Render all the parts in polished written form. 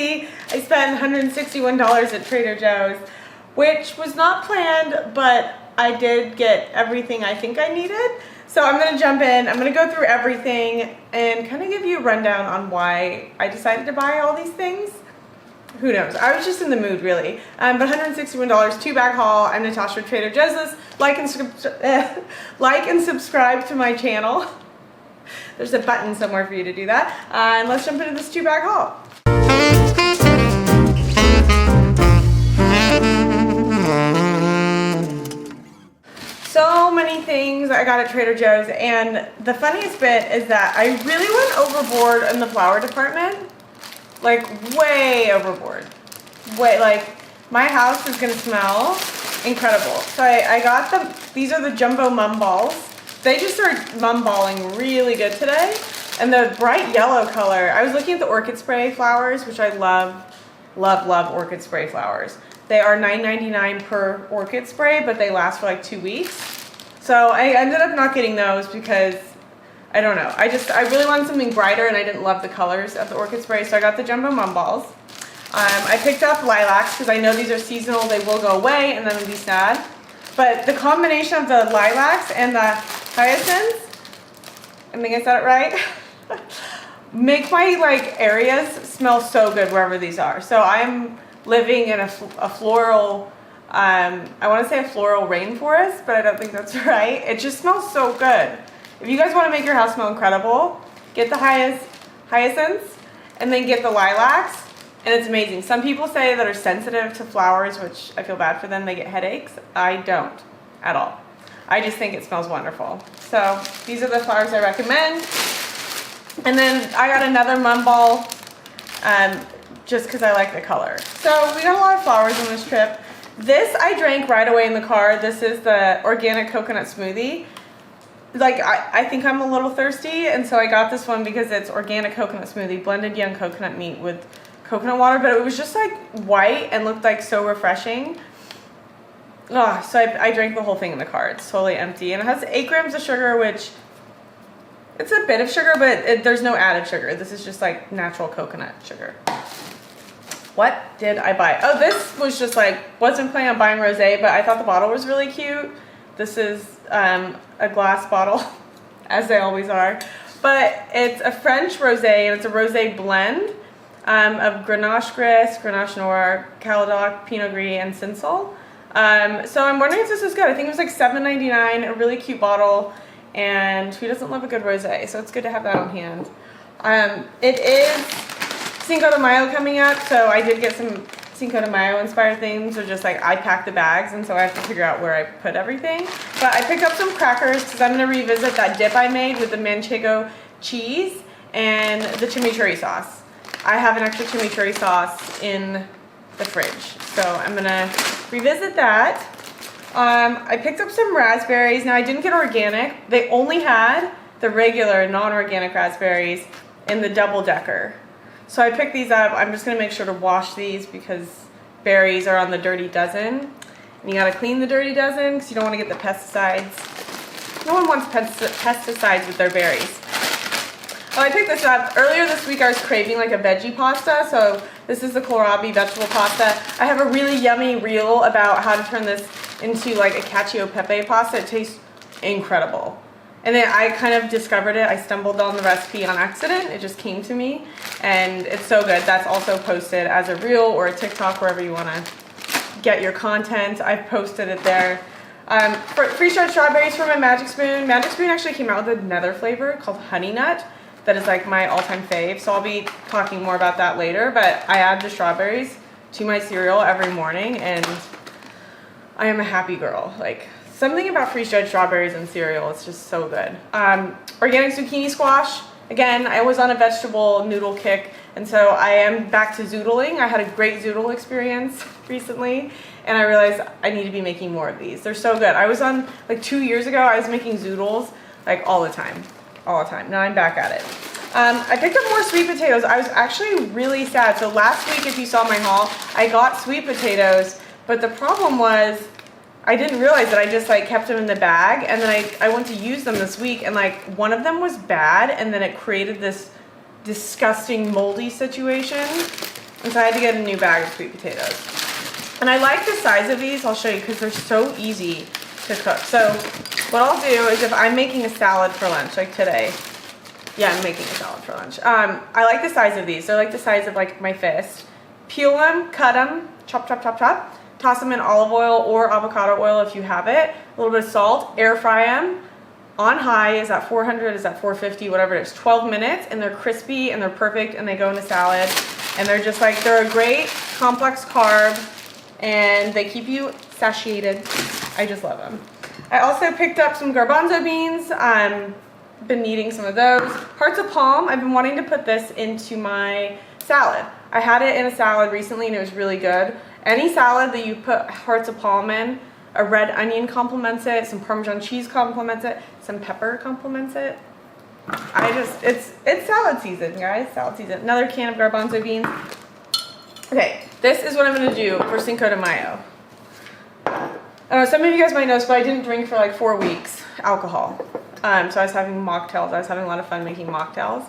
crazy. I spent $161 at Trader Joe's, which was not planned, but I did get everything I think I needed. So I'm gonna jump in, I'm gonna go through everything and kind of give you a rundown on why I decided to buy all these things. Who knows? I was just in the mood, really. But $161, 2-bag haul. I'm Natasha, Trader Joe's. Like and subscribe to my channel. There's a button somewhere for you to do that. And let's jump into this 2-bag haul. So many things I got at Trader Joe's, and the funniest bit is that I really went overboard in the flour department. Like, way overboard. Like, my house is gonna smell incredible. So I got these are the jumbo mum balls. They just started mum balling really good today. And the bright yellow color, I was looking at the orchid spray flowers, which I love orchid spray flowers. They are $9.99 per orchid spray, but they last for like 2 weeks. So I ended up not getting those because I don't know. I really wanted something brighter, and I didn't love the colors of the orchid spray, so I got the jumbo mum balls. I picked up lilacs because I know these are seasonal. They will go away, and then I'll be sad. But the combination of the lilacs and the hyacinths, I think I said it right, make my areas smell so good wherever these are. So I'm living in a floral, I want to say a floral rainforest, but I don't think that's right. It just smells so good. If you guys want to make your house smell incredible, get the hyacinths and then get the lilacs, and it's amazing. Some people say that are sensitive to flowers, which I feel bad for them. They get headaches. I don't at all. I just think it smells wonderful. So these are the flowers I recommend. And then I got another mum ball just because I like the color. So we got a lot of flowers on this trip. This I drank right away in the car. This is the organic coconut smoothie. I think I'm a little thirsty, and so I got this one because it's organic coconut smoothie, blended young coconut meat with coconut water, but it was just like white and looked like so refreshing. Oh, so I drank the whole thing in the car. It's totally empty, and it has 8 grams of sugar, which it's a bit of sugar, but there's no added sugar. This is just like natural coconut sugar. What did I buy? Oh, this was just wasn't planning on buying rosé, but I thought the bottle was really cute. This is a glass bottle, as they always are. But it's a French rosé, and it's a rosé blend of Grenache Gris, Grenache Noir, Caladoc, Pinot Gris, and Cinsault. So I'm wondering if this is good. I think it was like $7.99, a really cute bottle, and who doesn't love a good rosé? So it's good to have that on hand. It is Cinco de Mayo coming up, so I did get some Cinco de Mayo inspired things, or just I packed the bags, and so I have to figure out where I put everything. But I picked up some crackers because I'm going to revisit that dip I made with the manchego cheese and the chimichurri sauce. I have an extra chimichurri sauce in the fridge, so I'm going to revisit that. I picked up some raspberries. Now I didn't get organic. They only had the regular non-organic raspberries in the double-decker. So I picked these up. I'm just going to make sure to wash these because berries are on the dirty dozen. And you got to clean the dirty dozen because you don't want to get the pesticides. No one wants pesticides with their berries. Oh, I picked this up. Earlier this week I was craving a veggie pasta. So this is the kohlrabi vegetable pasta. I have a really yummy reel about how to turn this into a cacio e pepe pasta. It tastes incredible. And then I kind of discovered it. I stumbled on the recipe on accident. It just came to me, and it's so good. That's also posted as a reel or a TikTok, wherever you want to get your content. I've posted it there. Freeze-dried strawberries from my Magic Spoon. Magic Spoon actually came out with another flavor called Honey Nut that is my all-time fave. So I'll be talking more about that later. But I add the strawberries to my cereal every morning, and I am a happy girl. Something about freeze-dried strawberries and cereal, it's just so good. Organic zucchini squash. Again, I was on a vegetable noodle kick, and so I am back to zoodling. I had a great zoodle experience recently, and I realized I need to be making more of these. They're so good. I was on, 2 years ago, I was making zoodles, all the time. Now I'm back at it. I picked up more sweet potatoes. I was actually really sad. So last week, if you saw my haul, I got sweet potatoes, but the problem was I didn't realize that I just kept them in the bag, and then I went to use them this week, and one of them was bad, and then it created this disgusting moldy situation. And so I had to get a new bag of sweet potatoes. And I like the size of these, I'll show you, because they're so easy to cook. So what I'll do is if I'm making a salad for lunch, like today, yeah, I'm making a salad for lunch. I like the size of these. They're like the size of like my fist. Peel them, cut them, chop, chop, chop, chop. Toss them in olive oil or avocado oil if you have it. A little bit of salt, air fry them. On high, is at 400, is at 450, whatever it is, 12 minutes, and they're crispy and they're perfect and they go in a salad. And they're just like, they're a great complex carb and they keep you satiated. I just love them. I also picked up some garbanzo beans. Been needing some of those. Hearts of palm, I've been wanting to put this into my salad. I had it in a salad recently and it was really good. Any salad that you put hearts of palm in, a red onion complements it, some Parmesan cheese complements it, some pepper complements it. It's salad season, guys, salad season. Another can of garbanzo beans. Okay, this is what I'm gonna do for Cinco de Mayo. Some of you guys might know this, but I didn't drink for like 4 weeks, alcohol. So I was having mocktails. I was having a lot of fun making mocktails.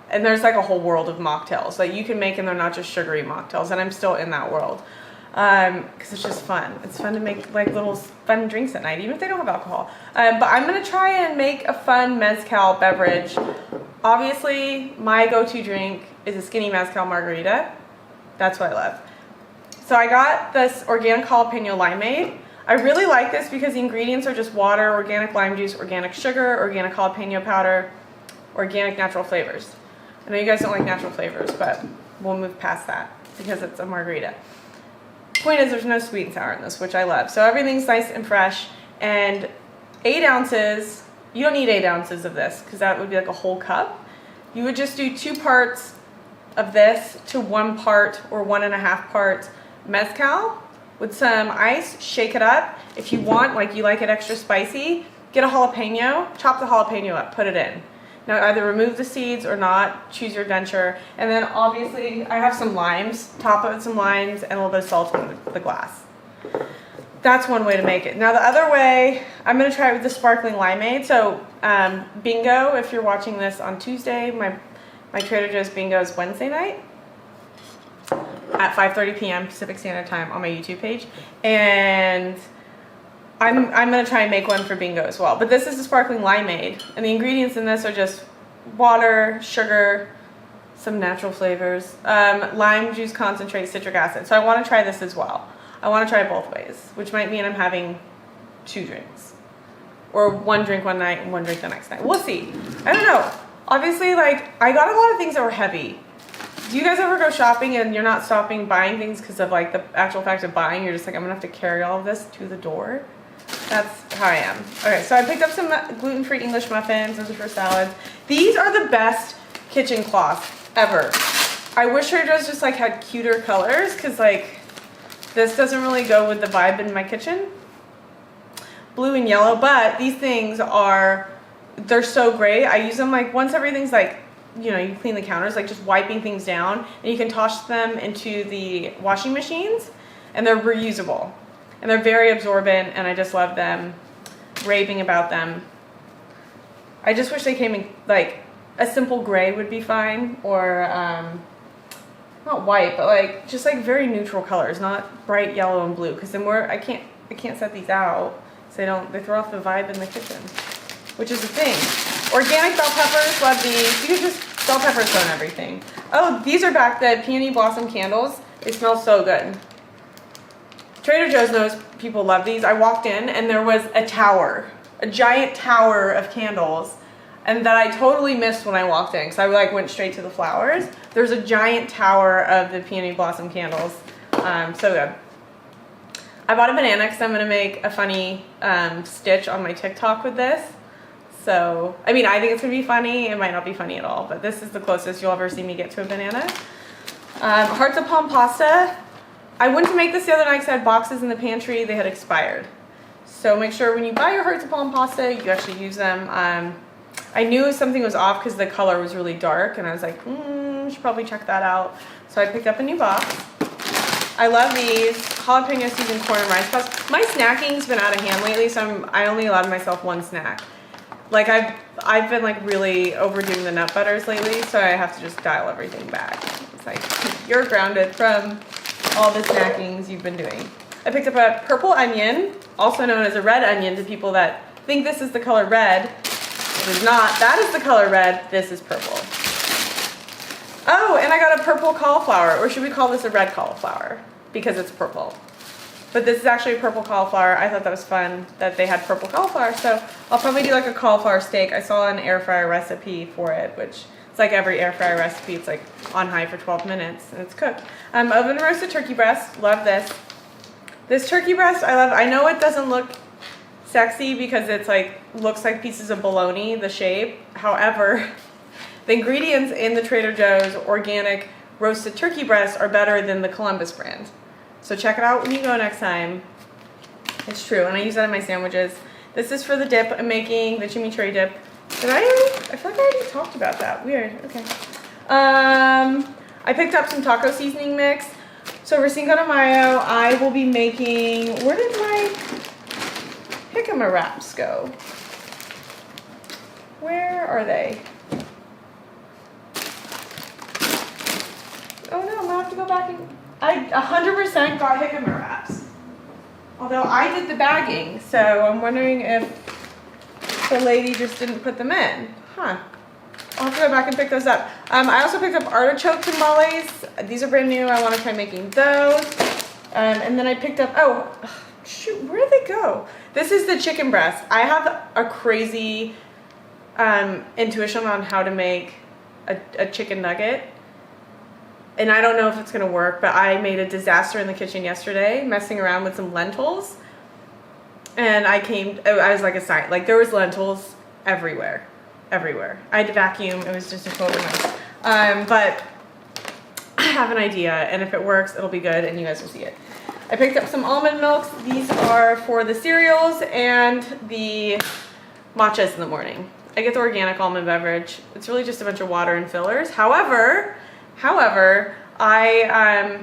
And there's like a whole world of mocktails that you can make and they're not just sugary mocktails. And I'm still in that world. Because it's just fun. It's fun to make like little fun drinks at night, even if they don't have alcohol. But I'm gonna try and make a fun mezcal beverage. Obviously, my go-to drink is a skinny mezcal margarita. That's what I love. So I got this organic jalapeno limeade. I really like this because the ingredients are just water, organic lime juice, organic sugar, organic jalapeno powder, organic natural flavors. I know you guys don't like natural flavors, but we'll move past that because it's a margarita. Point is there's no sweet and sour in this, which I love. So everything's nice and fresh. And 8 ounces, you don't need 8 ounces of this because that would be like a whole cup. You would just do 2 parts of this to 1 part or 1.5 parts mezcal with some ice, shake it up. If you want, like you like it extra spicy, get a jalapeno, chop the jalapeno up, put it in. Now either remove the seeds or not, choose your adventure. And then obviously I have some limes, top it with some limes and a little bit of salt in the glass. That's one way to make it. Now the other way, I'm gonna try it with the sparkling limeade. So bingo, if you're watching this on Tuesday, my Trader Joe's bingo is Wednesday night at 5:30 p.m. Pacific Standard Time on my YouTube page. And I'm gonna try and make one for bingo as well. But this is the sparkling limeade, and the ingredients in this are just water, sugar, some natural flavors, lime juice concentrate, citric acid. So I want to try this as well. I want to try it both ways, which might mean I'm having 2 drinks, or 1 drink one night and 1 drink the next night. We'll see. I don't know. Obviously, like I got a lot of things that were heavy. Do you guys ever go shopping and you're not stopping buying things because of like the actual fact of buying? You're just like, I'm gonna have to carry all of this to the door. That's how I am. Okay, so I picked up some gluten-free English muffins. Those are for salads. These are the best kitchen cloths ever. I wish Trader Joe's just like had cuter colors because like this doesn't really go with the vibe in my kitchen. Blue and yellow, but these things they're so great. I use them like once everything's like, you know, you clean the counters, like just wiping things down, and you can toss them into the washing machines and they're reusable. And they're very absorbent, and I just love them, raving about them. I just wish they came in, like, a simple gray would be fine, or, not white, but, like, just, like, very neutral colors, not bright yellow and blue, because then I can't set these out, so they throw off the vibe in the kitchen, which is the thing. Organic bell peppers, love these. You can just, bell peppers go in everything. Oh, these are back, the peony blossom candles. They smell so good. Trader Joe's knows people love these. I walked in and there was a giant tower of candles, and that I totally missed when I walked in because I like went straight to the flowers. There's a giant tower of the peony blossom candles. So good. I bought a banana because I'm gonna make a funny stitch on my TikTok with this. So, I mean, I think it's gonna be funny. It might not be funny at all, but this is the closest you'll ever see me get to a banana. Hearts of palm pasta. I went to make this the other night because I had boxes in the pantry. They had expired. So make sure when you buy your hearts of palm pasta, you actually use them. I knew something was off because the color was really dark, and I was like, should probably check that out. So I picked up a new box. I love these jalapeno seasoned corn and rice puffs. My snacking's been out of hand lately, so I only allowed myself 1 snack. Like I've been like really overdoing the nut butters lately, so I have to just dial everything back. It's like, you're grounded from all the snackings you've been doing. I picked up a purple onion, also known as a red onion to people that think this is the color red. It is not. That is the color red. This is purple. Oh, and I got a purple cauliflower, or should we call this a red cauliflower? Because it's purple. But this is actually a purple cauliflower. I thought that was fun that they had purple cauliflower, so I'll probably do like a cauliflower steak. I saw an air fryer recipe for it, which it's like every air fryer recipe. It's like on high for 12 minutes and it's cooked. Oven roasted turkey breast. Love this. This turkey breast I love. I know it doesn't look sexy because it's like looks like pieces of bologna, the shape. However, the ingredients in the Trader Joe's organic roasted turkey breast are better than the Columbus brand. So check it out when you go next time. It's true, and I use that in my sandwiches. This is for the dip I'm making, the chimichurri dip. I feel like I already talked about that. Weird, okay. I picked up some taco seasoning mix. So for Cinco de Mayo, I will be making, where did my jicama wraps go? Where are they? Oh no, I'm gonna have to go back and, I 100% got jicama wraps. Although I did the bagging, so I'm wondering if the lady just didn't put them in. Huh. I'll have to go back and pick those up. I also picked up artichoke tamales. These are brand new. I want to try making those. And then I picked up, oh, shoot, where did they go? This is the chicken breast. I have a crazy intuition on how to make a chicken nugget. And I don't know if it's going to work, but I made a disaster in the kitchen yesterday, messing around with some lentils. And I was like a sign, like there was lentils everywhere. Everywhere. I had to vacuum. It was just a total mess. But I have an idea, and if it works, it'll be good, and you guys will see it. I picked up some almond milks. These are for the cereals and the matchas in the morning. I get the organic almond beverage. It's really just a bunch of water and fillers. However, I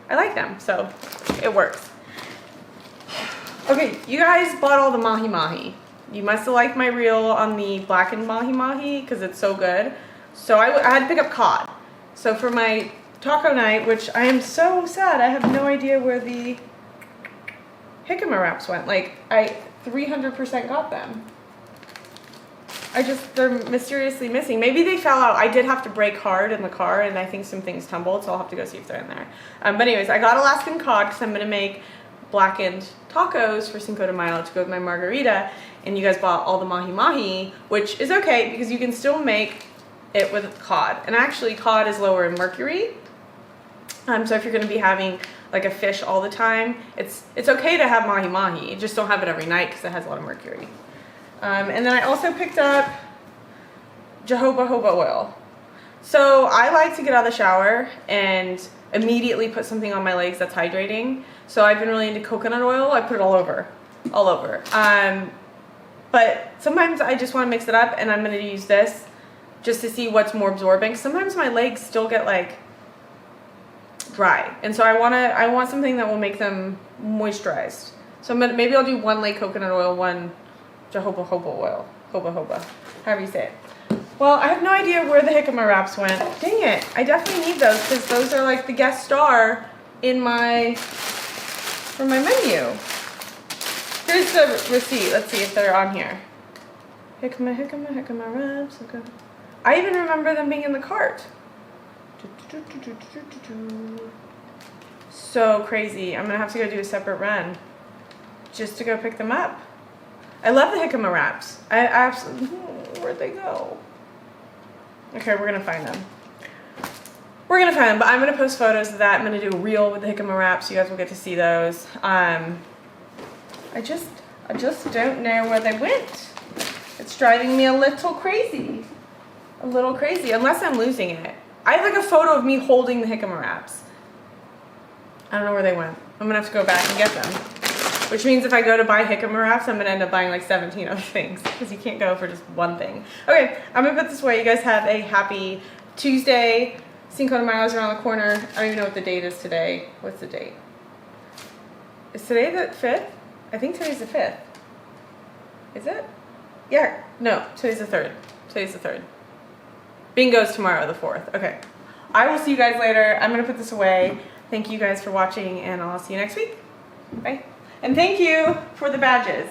like them, so it works. Okay, you guys bought all the mahi-mahi. You must have liked my reel on the blackened mahi-mahi because it's so good. So I had to pick up cod. So for my taco night, which I am so sad, I have no idea where the jicama wraps went. Like, I 300% got them. They're mysteriously missing. Maybe they fell out. I did have to brake hard in the car, and I think some things tumbled, so I'll have to go see if they're in there. But anyways, I got Alaskan cod because I'm going to make blackened tacos for Cinco de Mayo to go with my margarita, and you guys bought all the mahi-mahi, which is okay because you can still make it with cod. And actually, cod is lower in mercury. So if you're going to be having like a fish all the time, it's okay to have mahi-mahi. Just don't have it every night because it has a lot of mercury. And then I also picked up jojoba oil. So I like to get out of the shower and immediately put something on my legs that's hydrating. So I've been really into coconut oil. I put it all over. But sometimes I just want to mix it up, and I'm going to use this just to see what's more absorbing. Sometimes my legs still get like dry, and so I want something that will make them moisturized. So maybe I'll do one like coconut oil, one jojoba oil, however you say it. Well, I have no idea where the jicama wraps went. Dang it! I definitely need those because those are like the guest star in for my menu. Here's the receipt. Let's see if they're on here. Jicama wraps. Okay. I even remember them being in the cart. So crazy. I'm gonna have to go do a separate run just to go pick them up. I love the jicama wraps. I absolutely. Where'd they go? Okay, we're gonna find them. But I'm gonna post photos of that. I'm gonna do a reel with the jicama wraps. You guys will get to see those. I just don't know where they went. It's driving me a little crazy. Unless I'm losing it. I have like a photo of me holding the jicama wraps. I don't know where they went. I'm gonna have to go back and get them. Which means if I go to buy jicama wraps, I'm gonna end up buying like 17 other things because you can't go for just one thing. Okay, I'm gonna put this away. You guys have a happy Tuesday. Cinco de Mayo is around the corner. I don't even know what the date is today. What's the date? Is today the 5th? I think today's the 5th. Is it? Yeah, no, today's the 3rd. Today's the 3rd. Bingo's tomorrow, the 4th. Okay. I will see you guys later. I'm going to put this away. Thank you guys for watching, and I'll see you next week. Bye. And thank you for the badges.